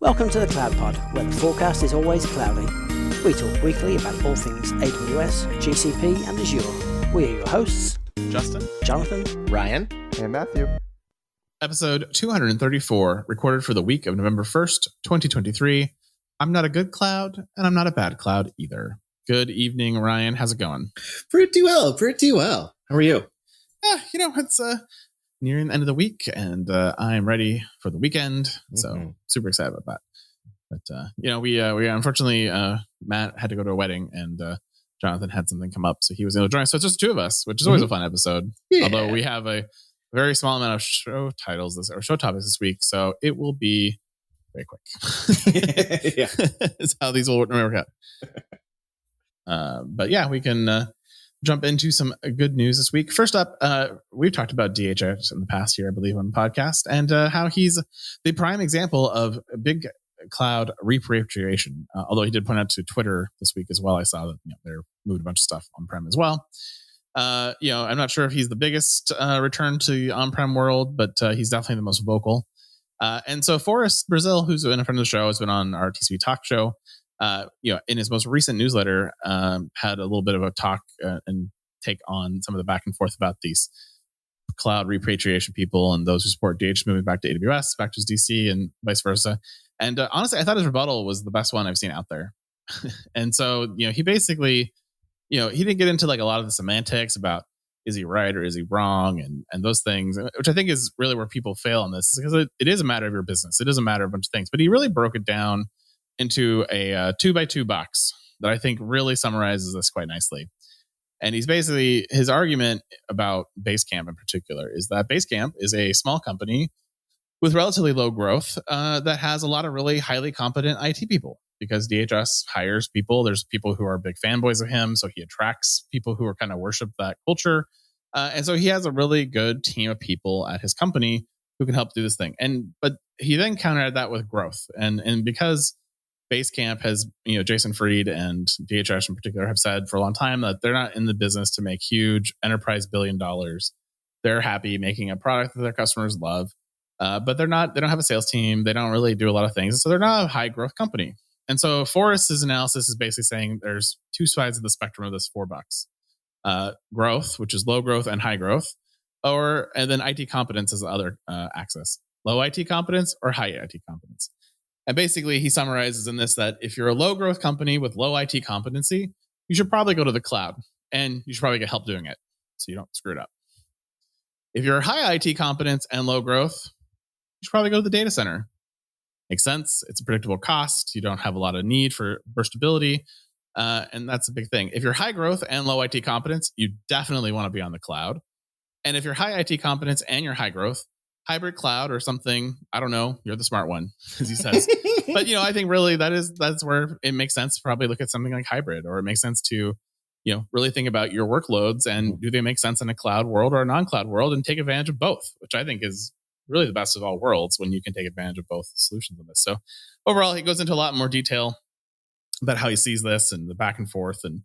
Welcome to the Cloud Pod, where the forecast is always cloudy. We talk weekly about all things AWS, GCP, and Azure. We are your hosts, Justin, Jonathan, Ryan, and Matthew. Episode 234, recorded for the week of November 1st, 2023. I'm not a good cloud, and I'm not a bad cloud either. Good evening, Ryan. How's it going? Pretty well. How are you? It's nearing the end of the week, and I'm ready for the weekend. So super excited about that. But we unfortunately Matt had to go to a wedding, and Jonathan had something come up, so he was able to join us. So it's just the two of us, which is always a fun episode. Yeah. Although we have a very small amount of show topics this week, so it will be very quick. Yeah, it's how these will work out. But yeah, we can jump into some good news this week. First up, we've talked about DHS in the past year, I believe, on the podcast, and how he's the prime example of a big cloud repatriation. Although he did point out to Twitter this week as well. I saw that they're moved a bunch of stuff on-prem as well. I'm not sure if he's the biggest return to the on-prem world, but he's definitely the most vocal. And so Forrest Brazel, who's been a friend of the show, has been on our TCP Talk show. In his most recent newsletter, had a little bit of a talk and take on some of the back and forth about these cloud repatriation people and those who support DHS moving back to AWS, back to DC, and vice versa. And honestly, I thought his rebuttal was the best one I've seen out there. And so, he basically, he didn't get into like a lot of the semantics about is he right or is he wrong and those things, which I think is really where people fail on this, because it is a matter of your business. It is a matter of a bunch of things. But he really broke it down into a 2x2 box that I think really summarizes this quite nicely. And he's basically, his argument about Basecamp in particular is that Basecamp is a small company with relatively low growth that has a lot of really highly competent IT people, because DHS hires people. There's people who are big fanboys of him, so he attracts people who are kind of worship that culture. And so he has a really good team of people at his company who can help do this thing. But he then countered that with growth. And because Basecamp has, Jason Fried and DHS in particular have said for a long time that they're not in the business to make huge enterprise $1 billion. They're happy making a product that their customers love, but they don't have a sales team. They don't really do a lot of things. So they're not a high growth company. And so Forrest's analysis is basically saying there's two sides of the spectrum of this $4. Growth, which is low growth and high growth, and then IT competence is the other axis. Low IT competence or high IT competence. And basically, he summarizes in this that if you're a low growth company with low IT competency, you should probably go to the cloud, and you should probably get help doing it so you don't screw it up. If you're high IT competence and low growth, you should probably go to the data center. Makes sense. It's a predictable cost. You don't have a lot of need for burstability. And that's a big thing. If you're high growth and low IT competence, you definitely want to be on the cloud. And if you're high IT competence and you're high growth, hybrid cloud or something, I don't know, you're the smart one, as he says. But, I think really that's where it makes sense to probably look at something like hybrid, or it makes sense to, really think about your workloads and do they make sense in a cloud world or a non-cloud world, and take advantage of both, which I think is really the best of all worlds when you can take advantage of both solutions in this. So overall, he goes into a lot more detail about how he sees this and the back and forth and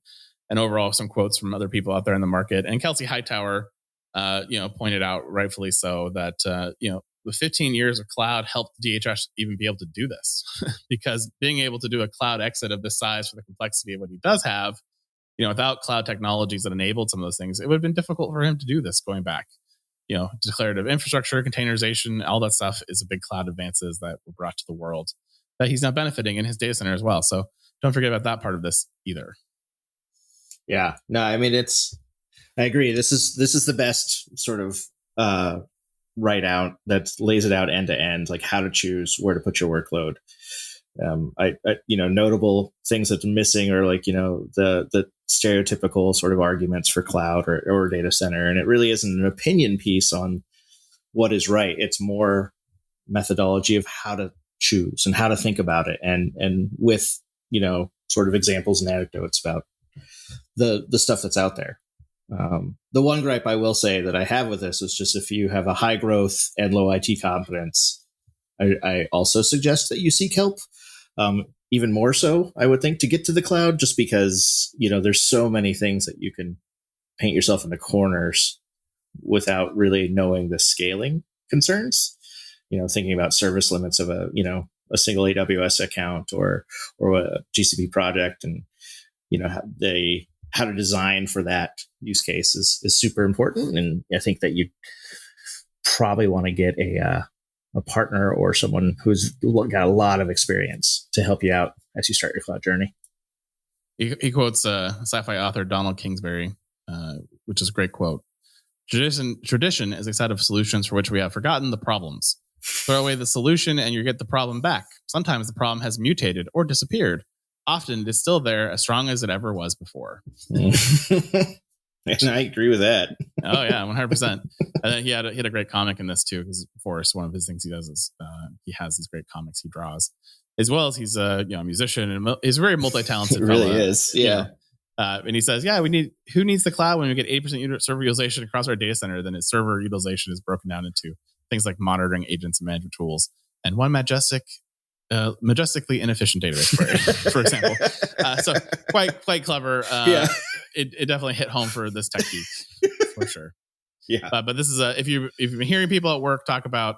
overall some quotes from other people out there in the market. And Kelsey Hightower, pointed out rightfully so that, the 15 years of cloud helped DHS even be able to do this because being able to do a cloud exit of this size for the complexity of what he does have, without cloud technologies that enabled some of those things, it would have been difficult for him to do this going back. Declarative infrastructure, containerization, all that stuff is a big cloud advances that were brought to the world that he's now benefiting in his data center as well. So don't forget about that part of this either. Yeah, no, I mean, I agree. This is the best sort of write out that lays it out end to end, like how to choose where to put your workload. Notable things that are missing are like, the stereotypical sort of arguments for cloud or data center. And it really isn't an opinion piece on what is right. It's more methodology of how to choose and how to think about it. And with, sort of examples and anecdotes about the stuff that's out there. The one gripe I will say that I have with this is just if you have a high growth and low IT competence, I also suggest that you seek help. Even more so, I would think, to get to the cloud, just because, there's so many things that you can paint yourself into corners without really knowing the scaling concerns. Thinking about service limits of a a single AWS account or a GCP project, and how to design for that use case is super important. And I think that you probably want to get a partner or someone who's got a lot of experience to help you out as you start your cloud journey. He quotes sci-fi author Donald Kingsbury, which is a great quote. Tradition is a set of solutions for which we have forgotten the problems. Throw away the solution and you get the problem back. Sometimes the problem has mutated or disappeared. Often it is still there, as strong as it ever was before. And I agree with that. Oh yeah, 100%. And then he had a great comic in this too, because Forrest, one of his things he does is he has these great comics he draws, as well as he's a musician, and he's a very multi-talented. It really is, yeah. And he says, who needs the cloud when we get 80% server utilization across our data center? Then its server utilization is broken down into things like monitoring agents and management tools, and one majestically inefficient database query, for example. So quite clever. It definitely hit home for this tech geek, for sure. Yeah. But this is if you've been hearing people at work talk about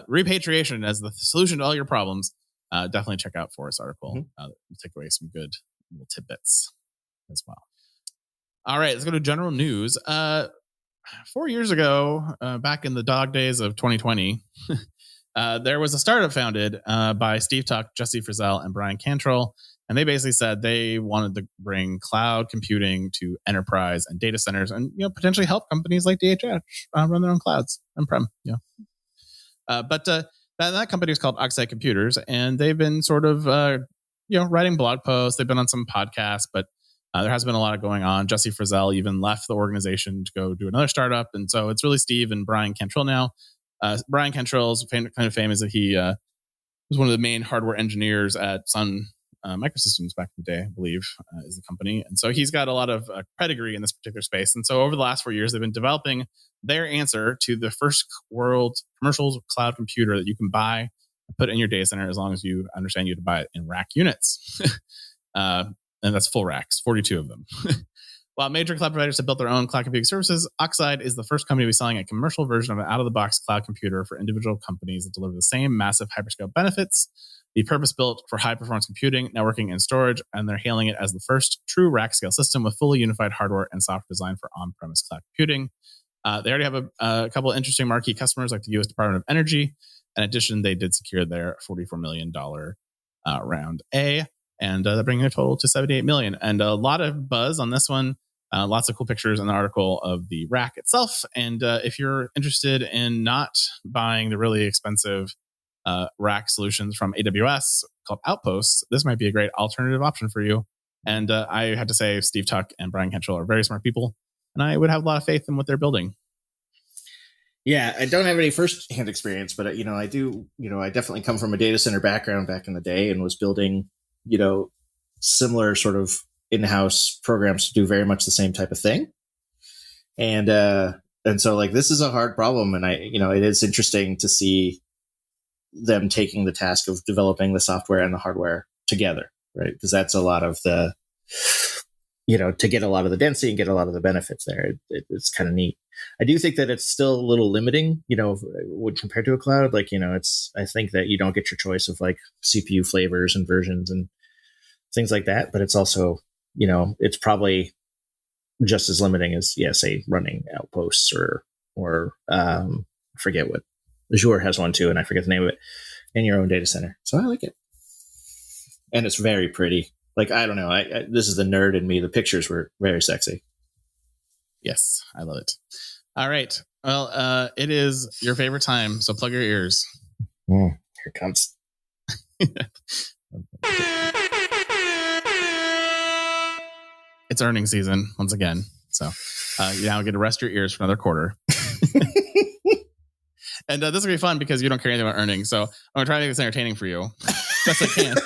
repatriation as the solution to all your problems, definitely check out Forrest's article. Take away some good little tidbits as well. All right, let's go to general news. 4 years ago, back in the dog days of 2020, there was a startup founded by Steve Tuck, Jesse Frizzell, and Brian Cantrell. And they basically said they wanted to bring cloud computing to enterprise and data centers, and potentially help companies like DHH run their own clouds on-prem. But that company is called Oxide Computers, and they've been sort of writing blog posts. They've been on some podcasts, but there has been a lot of going on. Jesse Frizzell even left the organization to go do another startup, and so it's really Steve and Brian Cantrell now. Brian Cantrell is kind of famous that he was one of the main hardware engineers at Sun Microsystems back in the day, I believe, is the company. And so he's got a lot of pedigree in this particular space. And so over the last 4 years, they've been developing their answer to the first world commercial cloud computer that you can buy and put in your data center, as long as you understand you have to buy it in rack units. And that's full racks, 42 of them. While major cloud providers have built their own cloud computing services, Oxide is the first company to be selling a commercial version of an out-of-the-box cloud computer for individual companies that deliver the same massive hyperscale benefits. The purpose-built for high-performance computing, networking, and storage, and they're hailing it as the first true rack-scale system with fully unified hardware and software designed for on-premise cloud computing. They already have a couple of interesting marquee customers like the U.S. Department of Energy. In addition, they did secure their $44 million round A, and they're bringing their total to $78 million. And a lot of buzz on this one. Lots of cool pictures in the article of the rack itself. And if you're interested in not buying the really expensive rack solutions from AWS called Outposts, this might be a great alternative option for you. And I have to say, Steve Tuck and Brian Cantrell are very smart people, and I would have a lot of faith in what they're building. Yeah, I don't have any first-hand experience, but I do. I definitely come from a data center background back in the day, and was building, similar sort of in-house programs to do very much the same type of thing. And so like, this is a hard problem. And it is interesting to see them taking the task of developing the software and the hardware together, right? Because that's a lot of the, to get a lot of the density and get a lot of the benefits there. It's kind of neat. I do think that it's still a little limiting, when compared to a cloud. Like, I think that you don't get your choice of like CPU flavors and versions and things like that. But it's also, it's probably just as limiting as, say, running Outposts or forget what Azure has one too, and I forget the name of it, in your own data center. So I like it, and it's very pretty. Like, I don't know, this is the nerd in me. The pictures were very sexy. Yes, I love it. All right, well, it is your favorite time, so plug your ears. Here it comes. It's earnings season once again, so you now get to rest your ears for another quarter. And this will be fun because you don't care anything about earnings, so I'm going to try to make this entertaining for you best I can.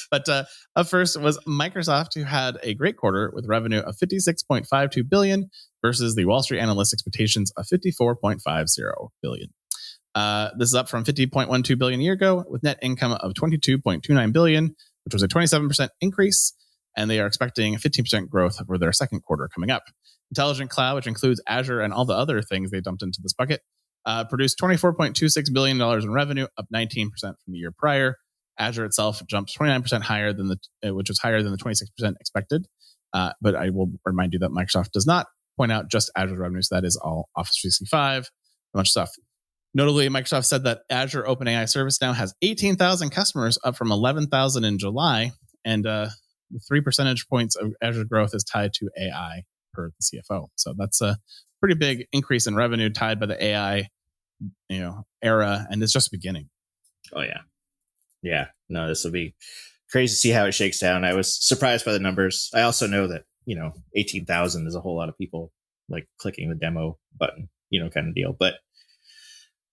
But up first was Microsoft, who had a great quarter with revenue of $56.52 billion versus the Wall Street analyst expectations of $54.50 billion. This is up from $50.12 billion a year ago, with net income of $22.29 billion, which was a 27% increase, and they are expecting 15% growth for their second quarter coming up. Intelligent Cloud, which includes Azure and all the other things they dumped into this bucket, produced $24.26 billion in revenue, up 19% from the year prior. Azure itself jumped 29% higher than which was higher than the 26% expected. But I will remind you that Microsoft does not point out just Azure revenue, so that is all Office 365, a bunch of stuff. Notably, Microsoft said that Azure OpenAI Service now has 18,000 customers, up from 11,000 in July, and 3 percentage points of Azure growth is tied to AI per the CFO. So that's a pretty big increase in revenue tied by the AI, era, and it's just beginning. Oh yeah. No, this will be crazy to see how it shakes down. I was surprised by the numbers. I also know that 18,000 is a whole lot of people like clicking the demo button, kind of deal. But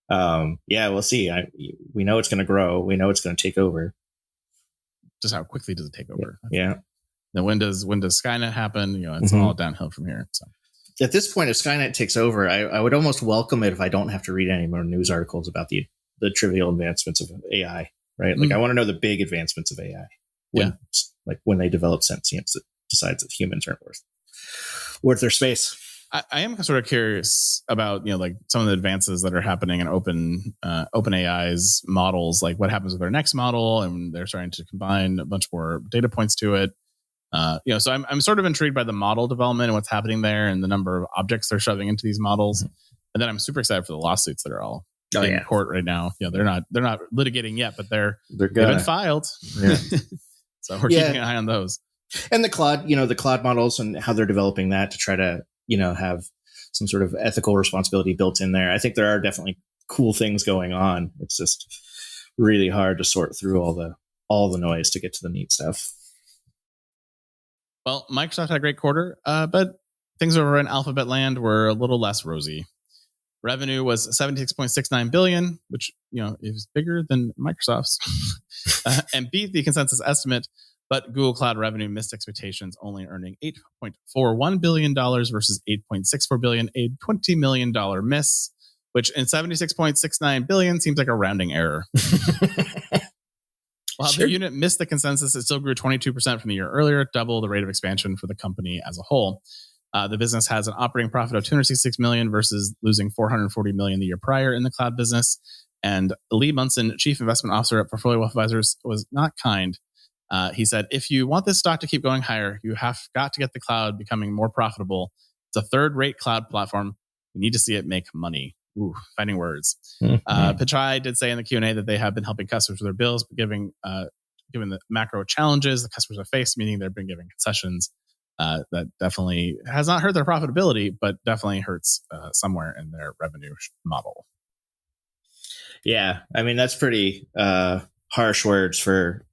we'll see. We know it's going to grow. We know it's going to take over. Just how quickly does it take over? Yeah. Then when does Skynet happen? It's all downhill from here. So at this point, if Skynet takes over, I would almost welcome it if I don't have to read any more news articles about the trivial advancements of AI. Right? Like I want to know the big advancements of AI. When they develop sentience that decides that humans aren't worth their space. I am sort of curious about like some of the advances that are happening in OpenAI's models, like what happens with their next model, and they're starting to combine a bunch more data points to it. So I'm sort of intrigued by the model development and what's happening there, and the number of objects they're shoving into these models. And then I'm super excited for the lawsuits that are all in court right now. They're not litigating yet, but they've been filed. Yeah. So we're keeping an eye on those. And the Claude models and how they're developing that to try to have some sort of ethical responsibility built in there. I think there are definitely cool things going on. It's just really hard to sort through all the noise to get to the neat stuff. Well, Microsoft had a great quarter, but things over in Alphabet land were a little less rosy. Revenue was $76.69 billion, which is bigger than Microsoft's, and beat the consensus estimate. But Google Cloud revenue missed expectations, only earning $8.41 billion versus $8.64 billion, a $20 million miss, which in $76.69 billion seems like a rounding error. While the unit missed the consensus, it still grew 22% from the year earlier, double the rate of expansion for the company as a whole. The business has an operating profit of $266 million versus losing $440 million the year prior in the cloud business. And Lee Munson, Chief Investment Officer at Portfolio Wealth Advisors, was not kind. He said, if you want this stock to keep going higher, you have got to get the cloud becoming more profitable. It's a third-rate cloud platform. We need to see it make money. Ooh, fighting words. Pichai did say in the Q&A that they have been helping customers with their bills, but given the macro challenges the customers have faced, meaning they've been giving concessions. That definitely has not hurt their profitability, but definitely hurts somewhere in their revenue model. Yeah, I mean that's pretty harsh words for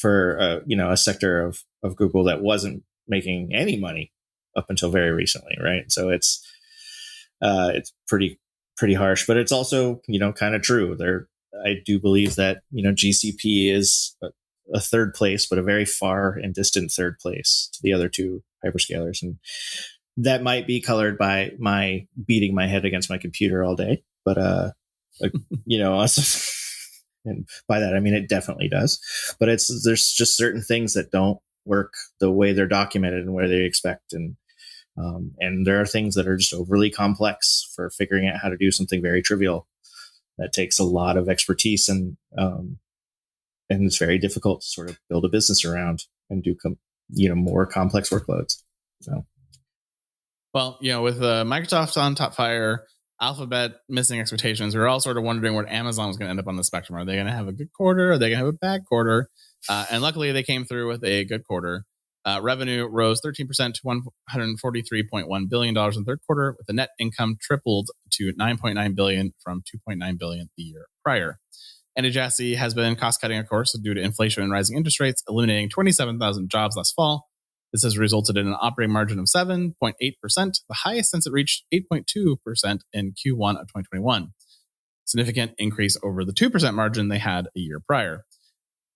a sector of Google that wasn't making any money up until very recently, right? So it's pretty harsh, but it's also kind of true. I do believe that GCP is a third place, but a very far and distant third place to the other two hyperscalers. And that might be colored by my beating my head against my computer all day. But, and by that, I mean, it definitely does. But there's just certain things that don't work the way they're documented and where they expect. And there are things that are just overly complex for figuring out how to do something very trivial. That takes a lot of expertise and it's very difficult to sort of build a business around and do more complex workloads. So, well, with Microsoft on top fire, Alphabet missing expectations, we were all sort of wondering where Amazon was going to end up on the spectrum. Are they going to have a good quarter? Are they going to have a bad quarter? And luckily, they came through with a good quarter. Revenue rose 13% to $143.1 billion in the third quarter, with the net income tripled to $9.9 billion from $2.9 billion the year prior. And Jassy has been cost-cutting, of course, due to inflation and rising interest rates, eliminating 27,000 jobs last fall. This has resulted in an operating margin of 7.8%, the highest since it reached 8.2% in Q1 of 2021. Significant increase over the 2% margin they had a year prior.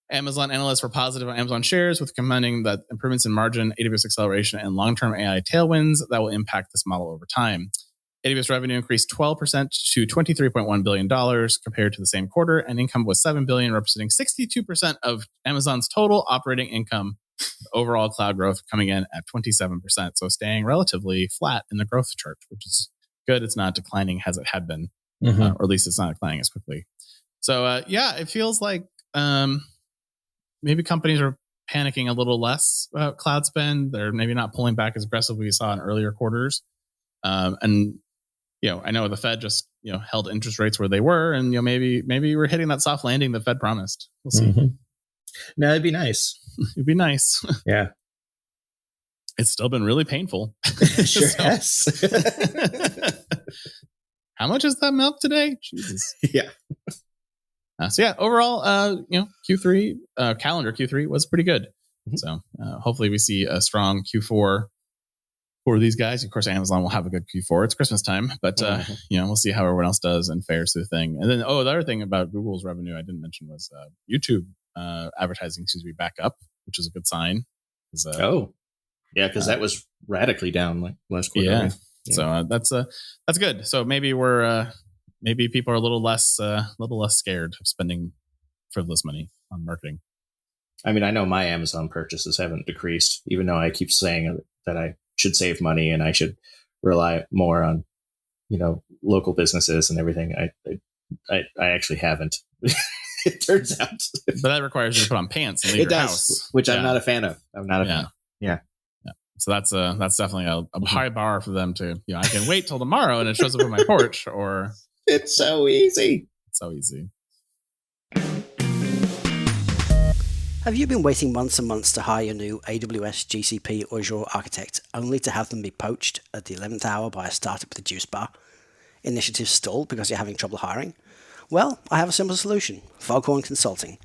Amazon analysts were positive on Amazon shares, with commenting that improvements in margin, AWS acceleration, and long-term AI tailwinds that will impact this model over time. AWS revenue increased 12% to $23.1 billion compared to the same quarter, and income was $7 billion, representing 62% of Amazon's total operating income. Overall cloud growth coming in at 27%, so staying relatively flat in the growth chart, which is good. It's not declining as it had been, Mm-hmm. or at least it's not declining as quickly. So it feels like maybe companies are panicking a little less about cloud spend. They're maybe not pulling back as aggressively as we saw in earlier quarters. And I know the Fed just held interest rates where they were, and maybe we're hitting that soft landing the Fed promised. We'll see. Mm-hmm. No, it'd be nice. It'd be nice. Yeah. It's still been really painful. Sure has. How much is that milk today? Jesus. Yeah. Overall, Q3, calendar Q3 was pretty good. Mm-hmm. So hopefully we see a strong Q4 for these guys. Of course, Amazon will have a good Q4. It's Christmas time, but we'll see how everyone else does and fares through the thing. And then, the other thing about Google's revenue I didn't mention was YouTube advertising seems to be back up, which is a good sign. Because that was radically down like last quarter. Yeah. Right? So that's good. So maybe maybe people are a little less scared of spending frivolous money on marketing. I mean, I know my Amazon purchases haven't decreased, even though I keep saying that I should save money and I should rely more on, local businesses and everything. I actually haven't. It turns out, but that requires you to put on pants and leave your house, which I'm not a fan of. I'm not a fan. Yeah. So that's definitely a high bar for them to, I can wait till tomorrow and it shows up on my porch, or it's so easy. Have you been waiting months and months to hire your new AWS, GCP, or Azure architect, only to have them be poached at the 11th hour by a startup with a juice bar? Initiatives stalled because you're having trouble hiring? Well, I have a simple solution: Foghorn Consulting.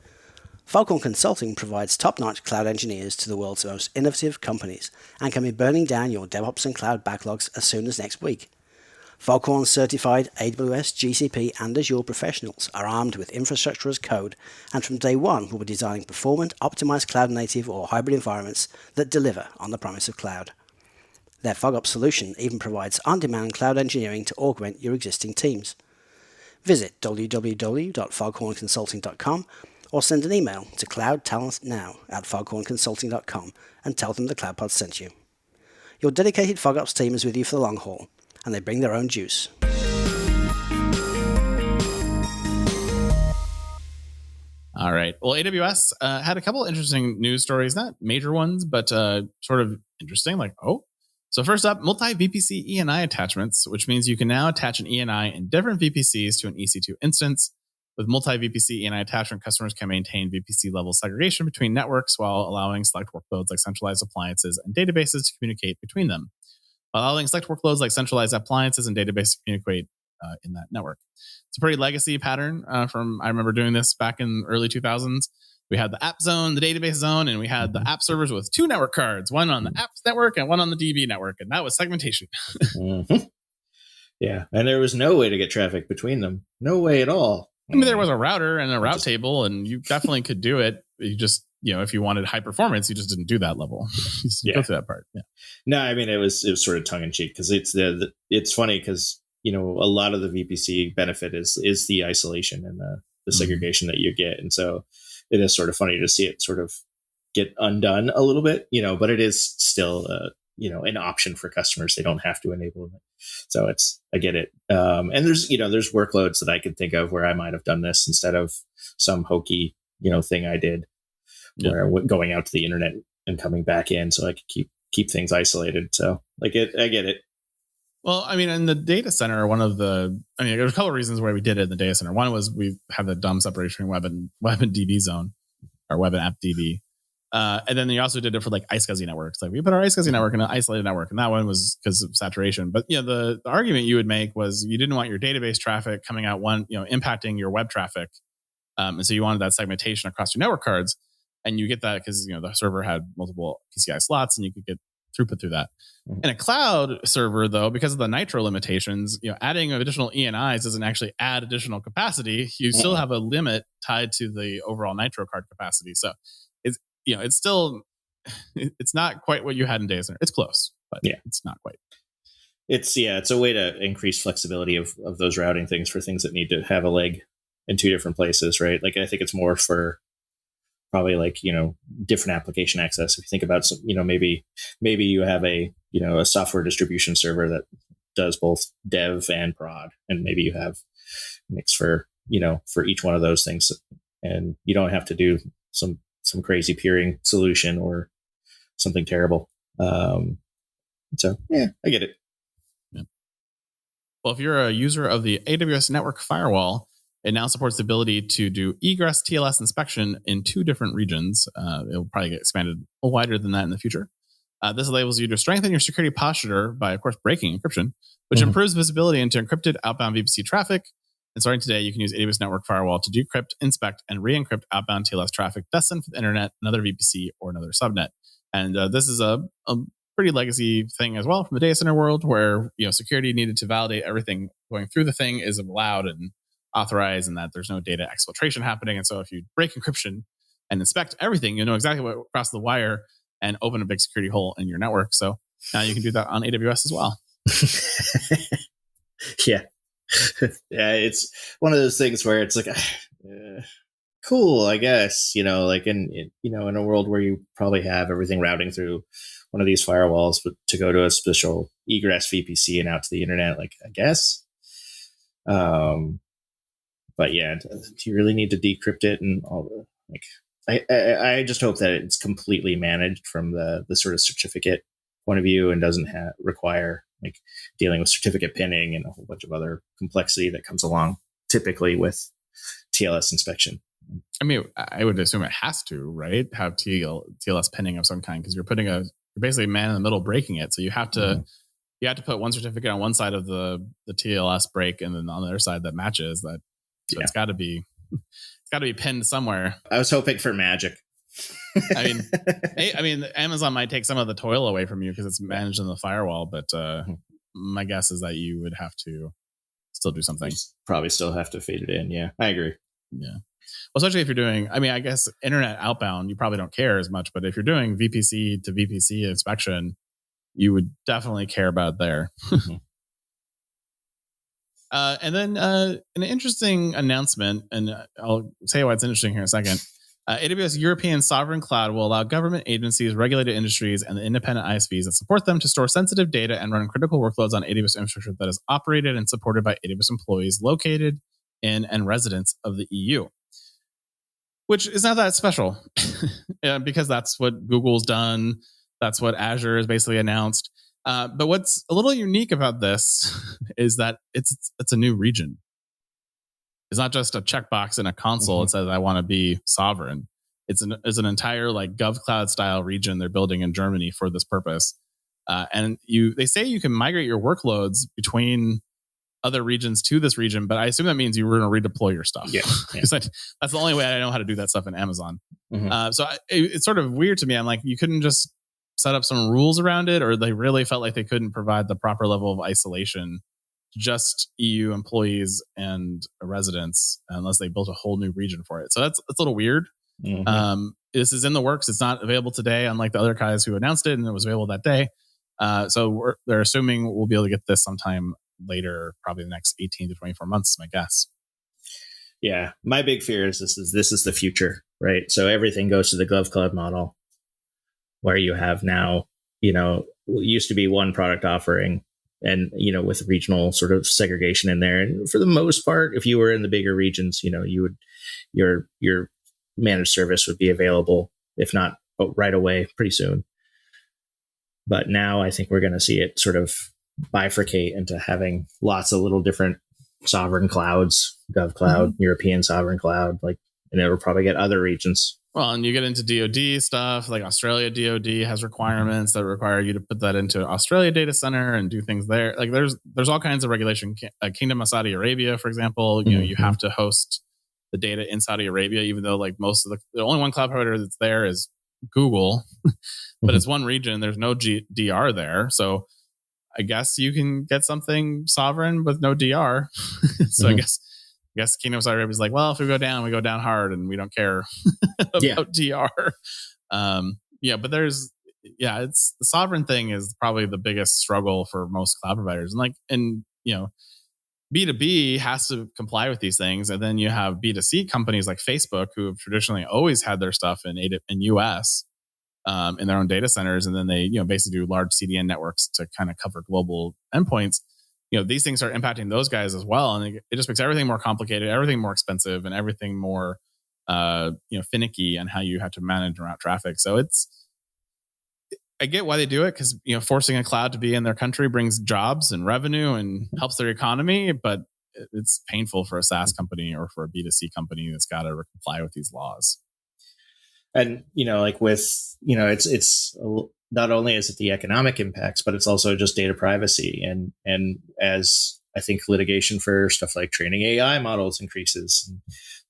Foghorn Consulting provides top-notch cloud engineers to the world's most innovative companies and can be burning down your DevOps and cloud backlogs as soon as next week. Foghorn certified AWS, GCP, and Azure professionals are armed with infrastructure as code, and from day one will be designing performant, optimized cloud-native or hybrid environments that deliver on the promise of cloud. Their FogOps solution even provides on-demand cloud engineering to augment your existing teams. Visit www.foghornconsulting.com or send an email to cloudtalentnow@foghornconsulting.com and tell them the CloudPod sent you. Your dedicated FogOps team is with you for the long haul, and they bring their own juice. All right. Well, AWS had a couple interesting news stories, not major ones, but sort of interesting. So first up, multi-VPC ENI attachments, which means you can now attach an ENI in different VPCs to an EC2 instance. With multi-VPC ENI attachment, customers can maintain VPC-level segregation between networks while allowing select workloads like centralized appliances and databases to communicate between them, while allowing select workloads like centralized appliances and databases to communicate in that network. It's a pretty legacy pattern I remember doing this back in early 2000s. We had the app zone, the database zone, and we had the app servers with two network cards, one on the apps network and one on the DB network, and that was segmentation. Mm-hmm. Yeah, and there was no way to get traffic between them. No way at all. I mean, there was a router and a route table, and you definitely could do it. You just, if you wanted high performance, you just didn't do that level. You go through that part. Yeah. No, I mean, it was sort of tongue in cheek because it's funny because, a lot of the VPC benefit is the isolation and the segregation that you get. And so it is sort of funny to see it sort of get undone a little bit, but it is still, an option for customers. They don't have to enable it. So I get it. And there's workloads that I could think of where I might have done this instead of some hokey, thing I did where going out to the internet and coming back in so I could keep things isolated. So I get it. Well, I mean, in the data center, there's a couple of reasons why we did it in the data center. One was we have the dumb separation between web and DB zone, or web and app DB. And then you also did it for like iSCSI networks. Like we put our iSCSI network in an isolated network, and that one was because of saturation. But the argument you would make was you didn't want your database traffic coming out impacting your web traffic, and so you wanted that segmentation across your network cards, and you get that because the server had multiple PCI slots, and you could get throughput through that. In a cloud server, though, because of the Nitro limitations, adding additional ENIs doesn't actually add additional capacity. You still have a limit tied to the overall Nitro card capacity. So it's still, it's not quite what you had in data center. It's close, but it's not quite. It's a way to increase flexibility of those routing things for things that need to have a leg in two different places, right? Like I think it's more for probably different application access. If you think about maybe you have a software distribution server that does both dev and prod, and maybe you have mix for each one of those things, and you don't have to do some crazy peering solution or something terrible. So yeah, I get it. Yeah. Well, if you're a user of the AWS Network Firewall, it now supports the ability to do egress TLS inspection in 2 different regions. It'll probably get expanded a little wider than that in the future. This enables you to strengthen your security posture by, of course, breaking encryption, which improves visibility into encrypted outbound VPC traffic. And starting today, you can use AWS Network Firewall to decrypt, inspect, and re-encrypt outbound TLS traffic destined for the internet, another VPC, or another subnet. And this is a pretty legacy thing as well from the data center world, where security needed to validate everything going through the thing is allowed and authorized, and that there's no data exfiltration happening. And so if you break encryption and inspect everything, you know exactly what crossed the wire and open a big security hole in your network. So now you can do that on AWS as well. Yeah. Yeah, it's one of those things where it's like, cool, I guess, like in a world where you probably have everything routing through one of these firewalls, but to go to a special egress VPC and out to the internet, like, I guess. But yeah, do you really need to decrypt it and all the, like, I just hope that it's completely managed from the sort of certificate point of view and doesn't require like dealing with certificate pinning and a whole bunch of other complexity that comes along typically with TLS inspection. I mean, I would assume it has to, right? Have TLS pinning of some kind, because you're basically man in the middle breaking it. So you have to you have to put one certificate on one side of the TLS break, and then on the other side that matches that. So it's got to be pinned somewhere. I was hoping for magic. I mean, Amazon might take some of the toil away from you because it's managed in the firewall, but my guess is that you would have to still do something. Probably still have to feed it in. Yeah, I agree. Yeah. Well, especially if you're doing, I guess internet outbound, you probably don't care as much, but if you're doing VPC to VPC inspection, you would definitely care about there. And then an interesting announcement, and I'll say why it's interesting here in a second. AWS European Sovereign Cloud will allow government agencies, regulated industries, and the independent ISVs that support them to store sensitive data and run critical workloads on AWS infrastructure that is operated and supported by AWS employees located in and residents of the EU. Which is not that special, because that's what Google's done. That's what Azure has basically announced. But what's a little unique about this is that it's a new region. It's not just a checkbox in a console that says I want to be sovereign. It's an entire like GovCloud style region they're building in Germany for this purpose. And they say you can migrate your workloads between other regions to this region, but I assume that means you were going to redeploy your stuff. Yeah. Because that's the only way I know how to do that stuff in Amazon. So it's sort of weird to me. I'm like, you couldn't just set up some rules around it, or they really felt like they couldn't provide the proper level of isolation to just EU employees and residents unless they built a whole new region for it. So that's a little weird. This is in the works. It's not available today, unlike the other guys who announced it, and it was available that day. So they're assuming we'll be able to get this sometime later, probably the next 18 to 24 months, is my guess. Yeah. My big fear is this is the future, right? So everything goes to the GovCloud model, where you have now, it used to be one product offering and, with regional sort of segregation in there. And for the most part, if you were in the bigger regions, your managed service would be available, if not right away, pretty soon. But now I think we're going to see it sort of bifurcate into having lots of little different sovereign clouds, GovCloud, European Sovereign Cloud, and it'll probably get other regions. Well, and you get into DoD stuff, like Australia DoD has requirements that require you to put that into Australia data center and do things there. Like there's all kinds of regulation. Kingdom of Saudi Arabia, for example, you have to host the data in Saudi Arabia, even though like most of the only one cloud provider that's there is Google, but it's one region. There's no DR there. So I guess you can get something sovereign with no DR. So I guess Kingdom of Saudi Arabia is like, well, if we go down hard, and we don't care about DR. But it's the sovereign thing is probably the biggest struggle for most cloud providers. And B2B has to comply with these things. And then you have B2C companies like Facebook, who have traditionally always had their stuff in US in their own data centers. And then they, basically do large CDN networks to kind of cover global endpoints. these things are impacting those guys as well. And it just makes everything more complicated, everything more expensive, and everything more, finicky on how you have to manage and route traffic. So I get why they do it, because, forcing a cloud to be in their country brings jobs and revenue and helps their economy, but it's painful for a SaaS company or for a B2C company that's got to comply with these laws. And, it's not only is it the economic impacts, but it's also just data privacy. And as I think litigation for stuff like training AI models increases,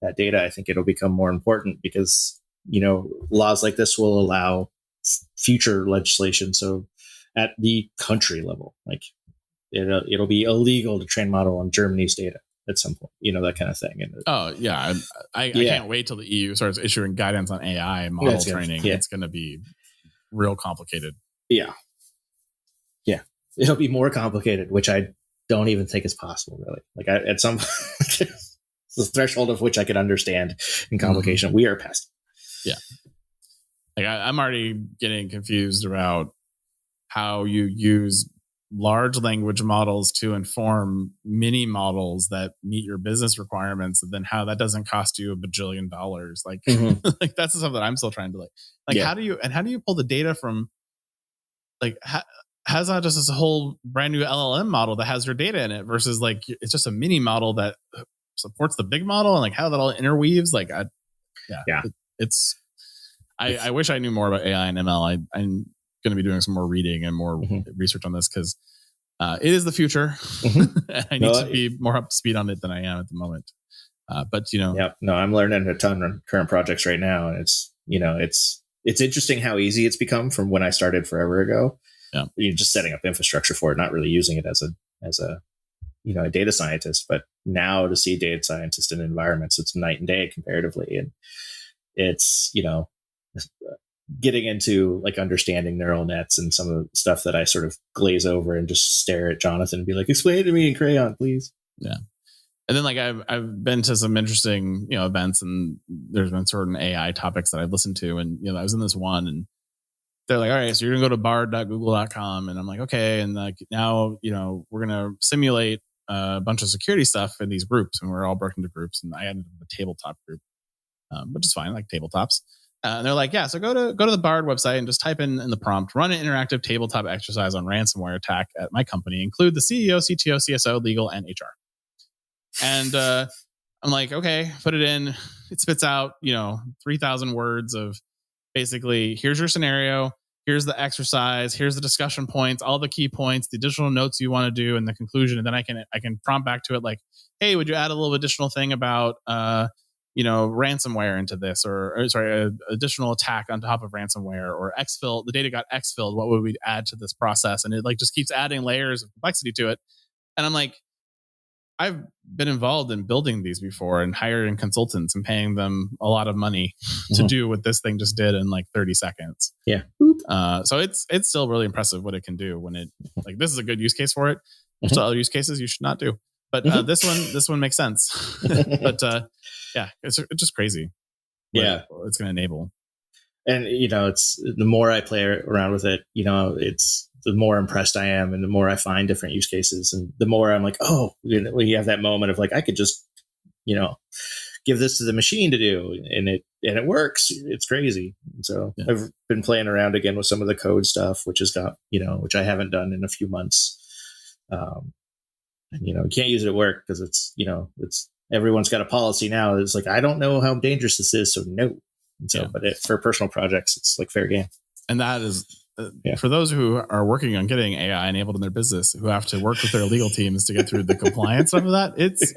that data, I think it'll become more important, because, laws like this will allow future legislation. So at the country level, like it'll be illegal to train model on Germany's data at some point, that kind of thing. And I can't wait till the EU starts issuing guidance on AI model training. It's going to be real complicated. Yeah. It'll be more complicated, which I don't even think is possible, really. Like at some the threshold of which I could understand in complication, we are past. Yeah. Like I'm already getting confused about how you use large language models to inform mini models that meet your business requirements, and then how that doesn't cost you $1 bajillion. Like, like that's the stuff that I'm still trying to how do you pull the data from, like, how's that just this whole brand new LLM model that has your data in it versus like it's just a mini model that supports the big model, and like how that all interweaves. Like, I wish I knew more about AI and ML. I'm going to be doing some more reading and more research on this, because it is the future. And I need to be more up to speed on it than I am at the moment. I'm learning a ton on current projects right now, and it's interesting how easy it's become from when I started forever ago. Yeah, you're just setting up infrastructure for it, not really using it as a a data scientist. But now to see data scientists in environments, it's night and day comparatively, and it's getting into like understanding neural nets and some of the stuff that I sort of glaze over and just stare at Jonathan and be like, explain it to me in crayon, please. Yeah. And then like I've been to some interesting, events, and there's been certain AI topics that I've listened to, and, I was in this one, and they're like, all right, so you're gonna go to bard.google.com. And I'm like, okay. And like, now, we're going to simulate a bunch of security stuff in these groups, and we're all broken into groups. And I ended up in a tabletop group, which is fine, like tabletops. And they're like, yeah, so go to the Bard website and just type in the prompt, run an interactive tabletop exercise on ransomware attack at my company, include the CEO, CTO, CSO, legal, and HR. And I'm like, okay, put it in. It spits out, 3,000 words of basically, here's your scenario, here's the exercise, here's the discussion points, all the key points, the additional notes you want to do, and the conclusion. And then I can prompt back to it like, hey, would you add a little additional thing about ransomware into this, or additional attack on top of ransomware, or exfil, the data got exfilled, what would we add to this process? And it like just keeps adding layers of complexity to it. And I'm like, I've been involved in building these before and hiring consultants and paying them a lot of money to do what this thing just did in like 30 seconds. Yeah. So it's still really impressive what it can do when it, like, this is a good use case for it. There's still other use cases you should not do, but this one makes sense. But yeah, it's just crazy. Yeah, it's going to enable. And it's the more I play around with it, it's the more impressed I am, and the more I find different use cases, and the more I'm like, oh, you have that moment of like, I could just give this to the machine to do, and it works. It's crazy. And so I've been playing around again with some of the code stuff, which has got which I haven't done in a few months. And you can't use it at work because it's everyone's got a policy now. It's like, I don't know how dangerous this is, so no. And so, but for personal projects, it's like fair game. And that is for those who are working on getting AI enabled in their business, who have to work with their legal teams to get through the compliance of that. It's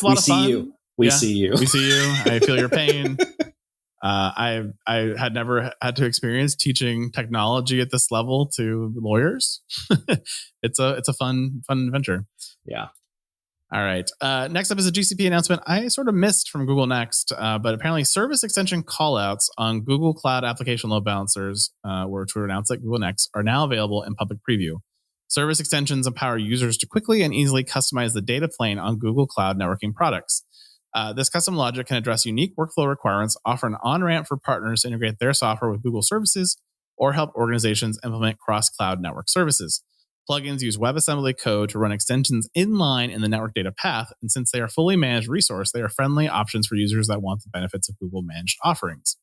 a lot of fun. We see you. We see you. I feel your pain. I had never had to experience teaching technology at this level to lawyers. It's a fun adventure. Yeah. All right. Next up is a GCP announcement I sort of missed from Google Next, but apparently service extension callouts on Google Cloud Application Load Balancers, which were announced at Google Next, are now available in public preview. Service extensions empower users to quickly and easily customize the data plane on Google Cloud networking products. This custom logic can address unique workflow requirements, offer an on-ramp for partners to integrate their software with Google services, or help organizations implement cross-cloud network services. Plugins use WebAssembly code to run extensions inline in the network data path, and since they are fully managed resource, they are friendly options for users that want the benefits of Google managed offerings.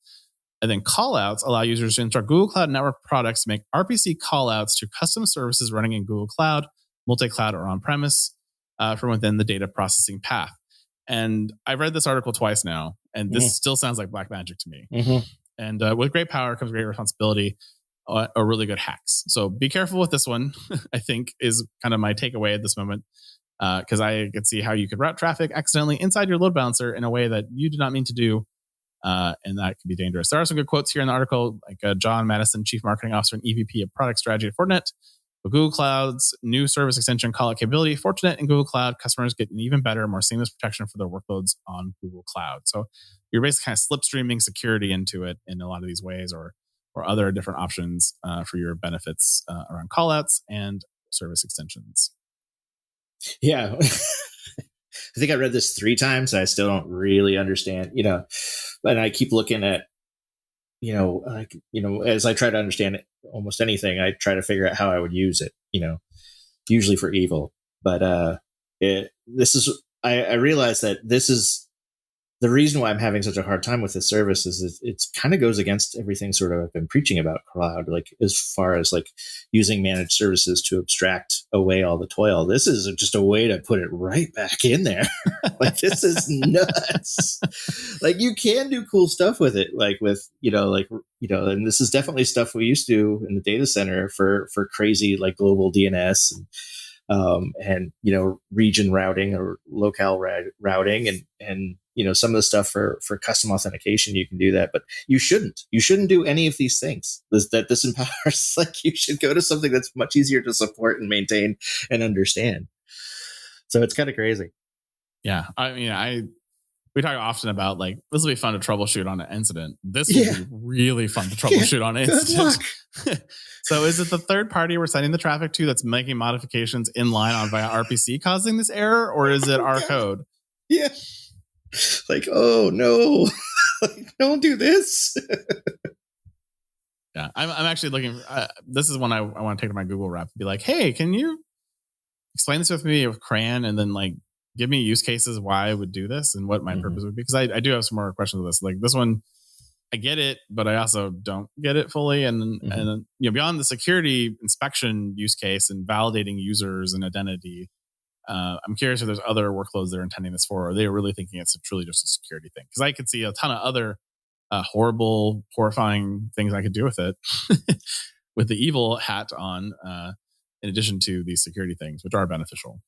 And then callouts allow users to instruct Google Cloud Network products to make RPC callouts to custom services running in Google Cloud, multi-cloud, or on-premise from within the data processing path. And I've read this article twice now, and this still sounds like black magic to me. And with great power comes great responsibility, or really good hacks. So be careful with this one, I think is kind of my takeaway at this moment, because I could see how you could route traffic accidentally inside your load balancer in a way that you did not mean to do. And that can be dangerous. There are some good quotes here in the article, like John Madison, Chief Marketing Officer and EVP of Product Strategy at Fortinet. With Google Cloud's new service extension callout capability, Fortinet and Google Cloud customers get an even better, more seamless protection for their workloads on Google Cloud. So you're basically kind of slipstreaming security into it in a lot of these ways, or other different options for your benefits around callouts and service extensions. Yeah. I think I read this 3 times. I still don't really understand, and I keep looking at, as I try to understand almost anything, I try to figure out how I would use it, usually for evil. But I realize that this is the reason why I'm having such a hard time with this service is it kind of goes against everything sort of I've been preaching about cloud, like as far as like using managed services to abstract away all the toil. This is just a way to put it right back in there. Like, this is nuts. Like, you can do cool stuff with it, like with, and this is definitely stuff we used to do in the data center for crazy, like global DNS and region routing or locale routing and some of the stuff for custom authentication. You can do that, but you shouldn't do any of these things that this empowers. Like, you should go to something that's much easier to support and maintain and understand. So it's kind of crazy. Yeah. I mean, we talk often about, like, this will be fun to troubleshoot on an incident. This will be really fun to troubleshoot on an incident. So is it the third party we're sending the traffic to that's making modifications inline on via RPC causing this error, or is it our code? Yeah. Like, oh no, like, don't do this. Yeah. I'm actually looking, this is one I want to take to my Google rep and be like, hey, can you explain this with me with CRAN, and then like give me use cases why I would do this and what my purpose would be. Because I do have some more questions of this. Like this one, I get it, but I also don't get it fully. And beyond the security inspection use case and validating users and identity, I'm curious if there's other workloads they're intending this for, or they're really thinking it's truly just a security thing. Because I could see a ton of other horrifying things I could do with it, with the evil hat on, in addition to these security things, which are beneficial.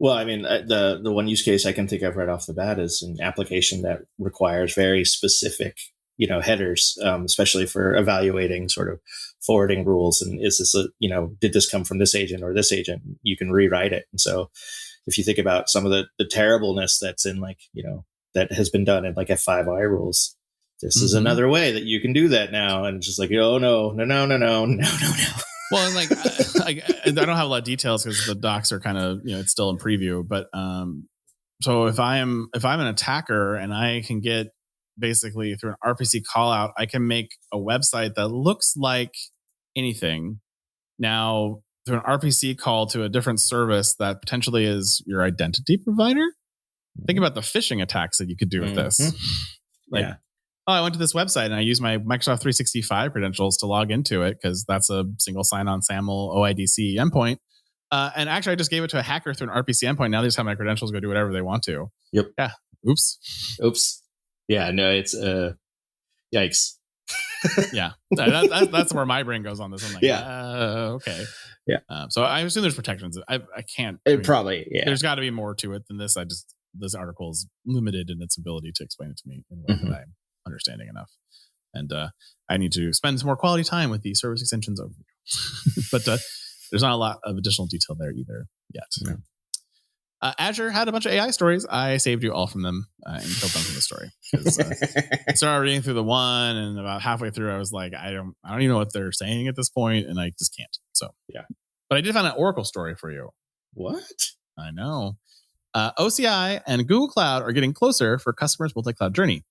Well, I mean, the one use case I can think of right off the bat is an application that requires very specific, headers, especially for evaluating sort of forwarding rules. And is this did this come from this agent or this agent? You can rewrite it. And so if you think about some of the terribleness that's in that has been done in like F5I rules, this is another way that you can do that now. And it's just like, oh, no. Well, and like I don't have a lot of details because the docs are kind of, it's still in preview. But so if I'm an attacker and I can get basically through an RPC call out, I can make a website that looks like anything. Now through an RPC call to a different service that potentially is your identity provider. Think about the phishing attacks that you could do with this. I went to this website and I used my Microsoft 365 credentials to log into it because that's a single sign-on SAML OIDC endpoint. And actually, I just gave it to a hacker through an RPC endpoint. Now they just have my credentials go do whatever they want to. Yep. Yeah. Oops. Yeah. No, it's yikes. Yeah. That's where my brain goes on this. I'm like, okay. Yeah. So I assume there's protections. I can't. Probably. Yeah. There's got to be more to it than this. This article is limited in its ability to explain it to me in a way that I'm understanding enough. And I need to spend some more quality time with the service extensions over but there's not a lot of additional detail there either yet. No. Azure had a bunch of AI stories. I saved you all from them and killed them from the story. I started reading through the one, and about halfway through, I was like, I don't even know what they're saying at this point, and I just can't. So yeah. But I did find an Oracle story for you. What? I know. OCI and Google Cloud are getting closer for customers' multi-cloud journey.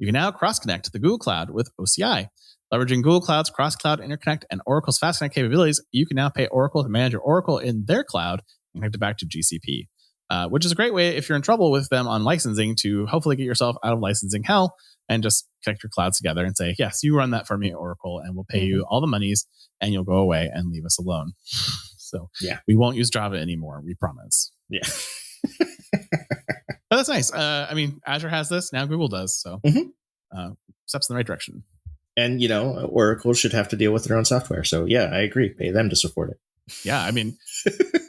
You can now cross-connect the Google Cloud with OCI. Leveraging Google Cloud's cross-cloud interconnect and Oracle's fast connect capabilities, you can now pay Oracle to manage your Oracle in their cloud and connect it back to GCP, which is a great way if you're in trouble with them on licensing to hopefully get yourself out of licensing hell and just connect your clouds together and say, yes, you run that for me, Oracle, and we'll pay you all the monies and you'll go away and leave us alone. So we won't use Java anymore, we promise. Yeah. But that's nice. I mean, Azure has this, now Google does. So steps in the right direction. And, Oracle should have to deal with their own software. So, yeah, I agree. Pay them to support it. Yeah, I mean,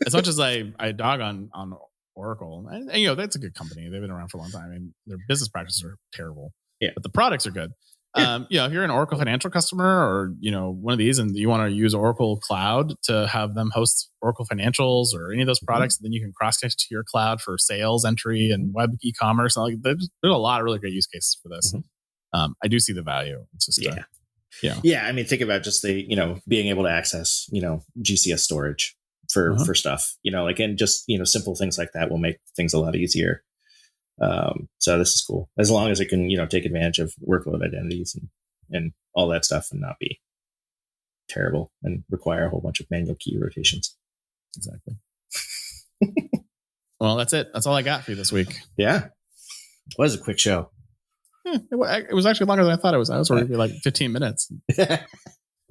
as much as I dog on Oracle, and that's a good company. They've been around for a long time, and their business practices are terrible. Yeah. But the products are good. Yeah. If you're an Oracle financial customer or, one of these and you want to use Oracle Cloud to have them host Oracle financials or any of those products, then you can cross-connect to your cloud for sales entry and web e-commerce. And there's a lot of really great use cases for this. I do see the value. It's just, I mean, think about just the, being able to access, GCS storage for stuff, and just, simple things like that will make things a lot easier. So this is cool as long as it can, take advantage of workload identities and all that stuff and not be terrible and require a whole bunch of manual key rotations. Exactly. Well, that's it. That's all I got for you this week. Yeah. It was a quick show. It was actually longer than I thought it was. I was going to be like 15 minutes. You've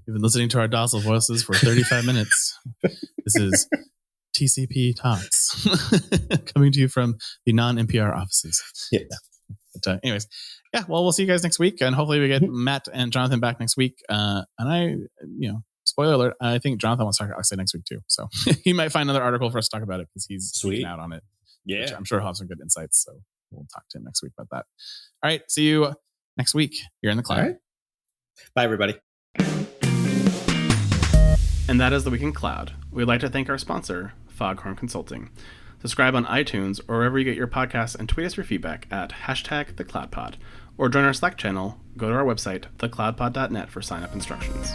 been listening to our docile voices for 35 minutes. This is TCP Talks coming to you from the non-NPR offices. Yeah. But anyways, well, we'll see you guys next week. And hopefully we get Matt and Jonathan back next week. And I, spoiler alert, I think Jonathan wants to talk about Oxide next week too. So he might find another article for us to talk about it because he's speaking out on it. Yeah. I'm sure he'll have some good insights. So we'll talk to him next week about that. All right. See you next week. You're in the cloud. All right. Bye, everybody. And that is the Week in Cloud. We'd like to thank our sponsor, Foghorn Consulting. Subscribe on iTunes or wherever you get your podcasts and tweet us your feedback at #TheCloudPod. Or join our Slack channel, go to our website, thecloudpod.net for sign-up instructions.